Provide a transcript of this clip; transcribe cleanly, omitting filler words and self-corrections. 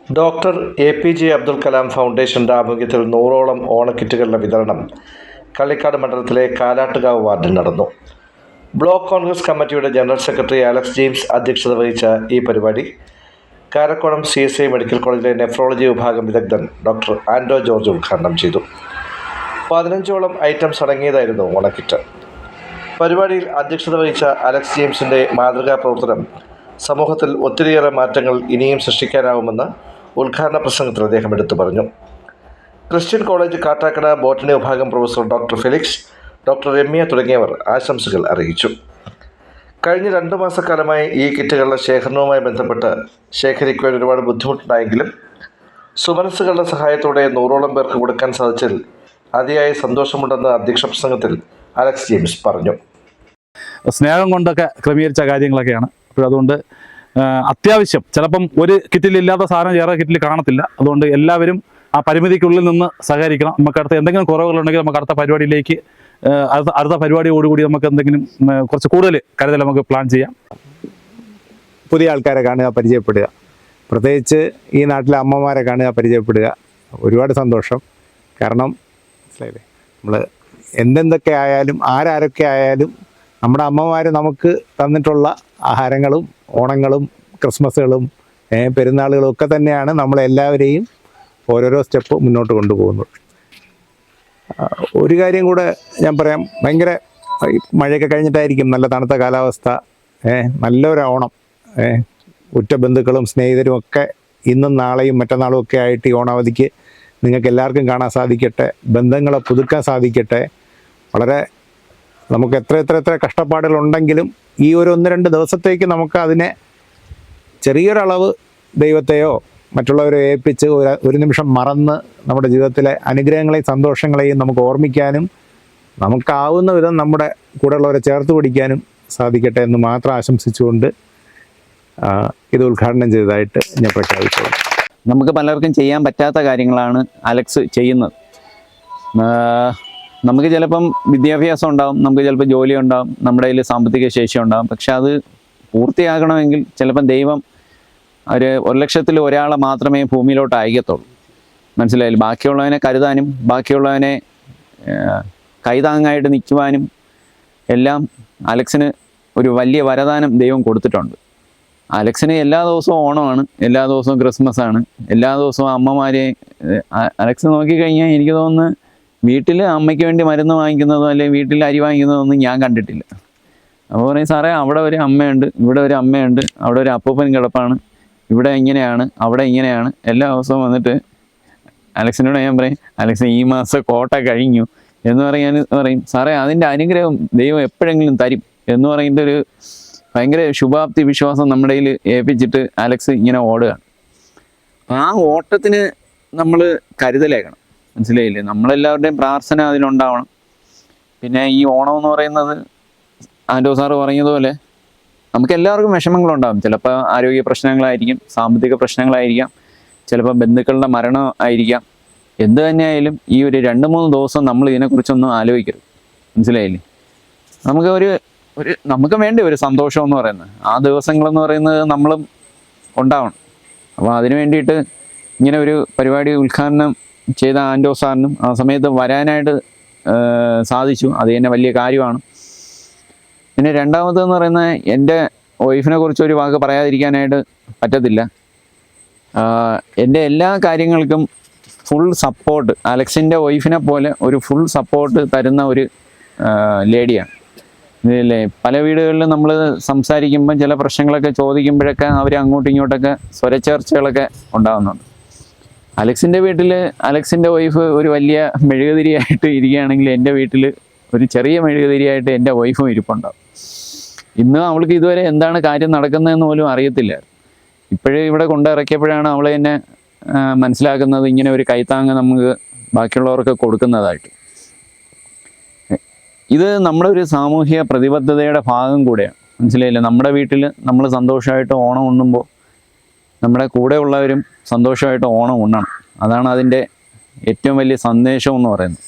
Doctor APJ Abdul Kalam ഫൗണ്ടേഷന്റെ ആഭിമുഖ്യത്തിൽ 100ഓളം ഓണക്കിറ്റുകളുടെ വിതരണം കള്ളിക്കാട് മണ്ഡലത്തിലെ കാലാട്ടുകാവ് വാർഡിൽ നടന്നു. ബ്ലോക്ക് കോൺഗ്രസ് കമ്മിറ്റിയുടെ ജനറൽ സെക്രട്ടറി അലക്സ് ജെയിംസ് അധ്യക്ഷത വഹിച്ച ഈ പരിപാടി കാരക്കോണം CSI മെഡിക്കൽ കോളേജിലെ നെഫ്രോളജി വിഭാഗം വിദഗ്ധൻ ഡോക്ടർ ആൻഡോ ജോർജ് ഉദ്ഘാടനം ചെയ്തു. 15ഓളം ഐറ്റംസ് അടങ്ങിയതായിരുന്നു ഓണക്കിറ്റ്. പരിപാടിയിൽ അധ്യക്ഷത വഹിച്ച അലക്സ് ജെയിംസിന്റെ മാതൃകാ പ്രവർത്തനം സമൂഹത്തിൽ ഒത്തിരിയേറെ മാറ്റങ്ങൾ ഇനിയും സൃഷ്ടിക്കാനാവുമെന്ന് ഉദ്ഘാടന പ്രസംഗത്തിൽ അദ്ദേഹം എടുത്തു പറഞ്ഞു. ക്രിസ്ത്യൻ കോളേജ് കാട്ടാക്കട ബോട്ടണി വിഭാഗം professor doctor Felix, doctor Ramya തുടങ്ങിയവർ ആശംസകൾ അറിയിച്ചു. കഴിഞ്ഞ 2 മാസക്കാലമായി ഈ കിറ്റുകളുടെ ശേഖരണവുമായി ബന്ധപ്പെട്ട് ശേഖരിക്കുവാൻ ഒരുപാട് ബുദ്ധിമുട്ടുണ്ടായെങ്കിലും സുമനസ്സുകളുടെ സഹായത്തോടെ 100ഓളം പേർക്ക് കൊടുക്കാൻ സാധിച്ചതിൽ അതിയായ സന്തോഷമുണ്ടെന്ന് അധ്യക്ഷ പ്രസംഗത്തിൽ അലക്സ് ജെയിംസ് പറഞ്ഞു. സ്നേഹം കൊണ്ടൊക്കെ ക്രമീകരിച്ച കാര്യങ്ങളൊക്കെയാണ്. അപ്പോൾ അതുകൊണ്ട് അത്യാവശ്യം ചിലപ്പം ഒരു കിറ്റിലില്ലാത്ത സാധനം വേറെ കിറ്റിൽ കാണത്തില്ല. അതുകൊണ്ട് എല്ലാവരും ആ പരിമിതിക്കുള്ളിൽ നിന്ന് സഹകരിക്കണം. നമുക്ക് അടുത്ത എന്തെങ്കിലും കുറവുകളുണ്ടെങ്കിൽ നമുക്ക് അടുത്ത പരിപാടിയിലേക്ക് അടുത്ത പരിപാടിയോടുകൂടി നമുക്ക് എന്തെങ്കിലും കുറച്ച് കൂടുതൽ കരുതൽ നമുക്ക് പ്ലാൻ ചെയ്യാം. പുതിയ ആൾക്കാരെ കാണുക, പരിചയപ്പെടുക, പ്രത്യേകിച്ച് ഈ നാട്ടിലെ അമ്മമാരെ കാണുക, പരിചയപ്പെടുക. ഒരുപാട് സന്തോഷം. കാരണം മനസ്സിലായില്ലേ, നമ്മൾ എന്തെന്തൊക്കെ ആയാലും ആരൊക്കെ ആയാലും നമ്മുടെ അമ്മമാർ നമുക്ക് തന്നിട്ടുള്ള ആഹാരങ്ങളും ഓണങ്ങളും ക്രിസ്മസുകളും പെരുന്നാളുകളും ഒക്കെ തന്നെയാണ് നമ്മളെല്ലാവരെയും ഓരോരോ സ്റ്റെപ്പ് മുന്നോട്ട് കൊണ്ടുപോകുന്നത്. ഒരു കാര്യം കൂടെ ഞാൻ പറയാം. ഭയങ്കര മഴയൊക്കെ കഴിഞ്ഞിട്ടായിരിക്കും, നല്ല തണുത്ത കാലാവസ്ഥ, നല്ലൊരു ഓണം. ഉറ്റ ബന്ധുക്കളും സ്നേഹിതരും ഒക്കെ ഇന്നും നാളെയും മറ്റന്നാളും ഒക്കെ ആയിട്ട് ഈ ഓണാവധിക്ക് നിങ്ങൾക്ക് എല്ലാവർക്കും കാണാൻ സാധിക്കട്ടെ. ബന്ധങ്ങളെ പുതുക്കാൻ സാധിക്കട്ടെ. വളരെ നമുക്ക് എത്ര കഷ്ടപ്പാടുകളുണ്ടെങ്കിലും ഈ ഒരു 1-2 ദിവസത്തേക്ക് നമുക്ക് അതിനെ ചെറിയൊരളവ് ദൈവത്തെയോ മറ്റുള്ളവരെ ഏൽപ്പിച്ച് ഒരു നിമിഷം മറന്ന് നമ്മുടെ ജീവിതത്തിലെ അനുഗ്രഹങ്ങളെയും സന്തോഷങ്ങളെയും നമുക്ക് ഓർമ്മിക്കാനും നമുക്കാവുന്ന വിധം നമ്മുടെ കൂടെയുള്ളവരെ ചേർത്ത് പിടിക്കാനും സാധിക്കട്ടെ എന്ന് മാത്രം ആശംസിച്ചുകൊണ്ട് ഇത് ഉദ്ഘാടനം ചെയ്തതായിട്ട് ഞാൻ പ്രഖ്യാപിച്ചു. നമുക്ക് പലർക്കും ചെയ്യാൻ പറ്റാത്ത കാര്യങ്ങളാണ് അലക്സ് ചെയ്യുന്നത്. നമുക്ക് ചിലപ്പം വിദ്യാഭ്യാസം ഉണ്ടാകും, നമുക്ക് ചിലപ്പോൾ ജോലി ഉണ്ടാകും, നമ്മുടെ കയ്യിൽ സാമ്പത്തിക ശേഷി ഉണ്ടാകും. പക്ഷെ അത് പൂർത്തിയാകണമെങ്കിൽ ചിലപ്പം ദൈവം ഒരു 1,00,000-ൽ ഒരാളെ മാത്രമേ ഭൂമിയിലോട്ട് അയക്കത്തുള്ളൂ. മനസ്സിലായില്ല. ബാക്കിയുള്ളവനെ കരുതാനും ബാക്കിയുള്ളവനെ കൈതാങ്ങായിട്ട് നിൽക്കുവാനും എല്ലാം അലക്സിന് ഒരു വലിയ വരദാനം ദൈവം കൊടുത്തിട്ടുണ്ട്. അലക്സിന് എല്ലാ ദിവസവും ഓണമാണ്, എല്ലാ ദിവസവും ക്രിസ്മസ് ആണ്, എല്ലാ ദിവസവും അമ്മമാരെ അലക്സ് നോക്കിക്കഴിഞ്ഞാൽ എനിക്ക് തോന്നുന്നു വീട്ടിൽ അമ്മയ്ക്ക് വേണ്ടി മരുന്ന് വാങ്ങിക്കുന്നതോ അല്ലെങ്കിൽ വീട്ടിൽ അരി വാങ്ങിക്കുന്നതൊന്നും ഞാൻ കണ്ടിട്ടില്ല. അപ്പോൾ പറയും, സാറേ അവിടെ ഒരു അമ്മയുണ്ട്, ഇവിടെ ഒരു അമ്മയുണ്ട്, അവിടെ ഒരു അപ്പൂപ്പൻ കിടപ്പാണ്, ഇവിടെ ഇങ്ങനെയാണ്, അവിടെ ഇങ്ങനെയാണ്. എല്ലാ ദിവസവും വന്നിട്ട് അലക്സിനോട് ഞാൻ പറയും, അലക്സ് ഈ മാസം കോട്ട കഴിഞ്ഞു എന്ന് പറയും, സാറേ അതിൻ്റെ അനുഗ്രഹം ദൈവം എപ്പോഴെങ്കിലും തരും എന്ന് പറയുന്ന ഒരു ഭയങ്കര ശുഭാപ്തി വിശ്വാസം നമ്മുടെ കയ്യിൽ ഏൽപ്പിച്ചിട്ട് അലക്സ് ഇങ്ങനെ ഓടുകയാണ്. ആ ഓട്ടത്തിന് നമ്മൾ കരുതലേക്കണം. മനസ്സിലായില്ലേ? നമ്മളെല്ലാവരുടെയും പ്രാർത്ഥന അതിലുണ്ടാവണം. പിന്നെ ഈ ഓണം എന്ന് പറയുന്നത് ആൻഡോ സാറ് പറഞ്ഞതുപോലെ നമുക്ക് എല്ലാവർക്കും വിഷമങ്ങളുണ്ടാകും. ചിലപ്പോൾ ആരോഗ്യ പ്രശ്നങ്ങളായിരിക്കും, സാമ്പത്തിക പ്രശ്നങ്ങളായിരിക്കാം, ചിലപ്പോൾ ബന്ധുക്കളുടെ മരണം ആയിരിക്കാം. എന്ത് തന്നെയായാലും ഈ ഒരു 2-3 ദിവസം നമ്മൾ ഇതിനെക്കുറിച്ചൊന്നും ആലോചിക്കരുത്. മനസ്സിലായില്ലേ? നമുക്ക് വേണ്ട ഒരു സന്തോഷം എന്ന് പറയുന്നത് ആ ദിവസങ്ങളെന്ന് പറയുന്നത് നമ്മളും ഉണ്ടാവണം. അപ്പോൾ അതിന് വേണ്ടിയിട്ട് ഇങ്ങനെ ഒരു പരിപാടി ഉദ്ഘാടനം ചെയ്ത ആൻഡോ സാറിനും ആ സമയത്ത് വരാനായിട്ട് സാധിച്ചു. അത് തന്നെ വലിയ കാര്യമാണ്. പിന്നെ രണ്ടാമതെന്ന് പറയുന്നത് എൻ്റെ വൈഫിനെ കുറിച്ച് ഒരു വാക്ക് പറയാതിരിക്കാനായിട്ട് പറ്റത്തില്ല. എൻ്റെ എല്ലാ കാര്യങ്ങൾക്കും ഫുൾ സപ്പോർട്ട്, അലക്സിൻ്റെ വൈഫിനെ പോലെ ഒരു ഫുൾ സപ്പോർട്ട് തരുന്ന ഒരു ലേഡിയാണ്. ഇതില്ലേ പല വീടുകളിലും നമ്മൾ സംസാരിക്കുമ്പം ചില പ്രശ്നങ്ങളൊക്കെ ചോദിക്കുമ്പോഴൊക്കെ അവർ അങ്ങോട്ടും ഇങ്ങോട്ടൊക്കെ സ്വരച്ചേർച്ചകളൊക്കെ ഉണ്ടാകുന്നുണ്ട്. അലക്സിൻ്റെ വീട്ടിൽ അലക്സിൻ്റെ വൈഫ് ഒരു വലിയ മെഴുകുതിരിയായിട്ട് ഇരിക്കുകയാണെങ്കിൽ എൻ്റെ വീട്ടിൽ ഒരു ചെറിയ മെഴുകുതിരിയായിട്ട് എൻ്റെ വൈഫും ഇരിപ്പുണ്ടാവും. ഇന്ന് അവൾക്ക് ഇതുവരെ എന്താണ് കാര്യം നടക്കുന്നതെന്ന് പോലും അറിയത്തില്ല. ഇപ്പോഴേ ഇവിടെ കൊണ്ടിറക്കിയപ്പോഴാണ് അവൾ എന്നെ മനസ്സിലാക്കുന്നത് ഇങ്ങനെ ഒരു കൈത്താങ്ങ് നമുക്ക് ബാക്കിയുള്ളവർക്ക് കൊടുക്കുന്നതായിട്ട്. ഇത് നമ്മുടെ ഒരു സാമൂഹിക പ്രതിബദ്ധതയുടെ ഭാഗം കൂടെയാണ്. മനസ്സിലായില്ലേ? നമ്മുടെ വീട്ടിൽ നമ്മൾ സന്തോഷമായിട്ട് ഓണം ഉണ്ണുമ്പോൾ നമ്മുടെ കൂടെ ഉള്ളവരും സന്തോഷമായിട്ട് ഓണം ഉണ്ണണം. അതാണ് അതിൻ്റെ ഏറ്റവും വലിയ സന്ദേശം എന്ന് പറയുന്നത്.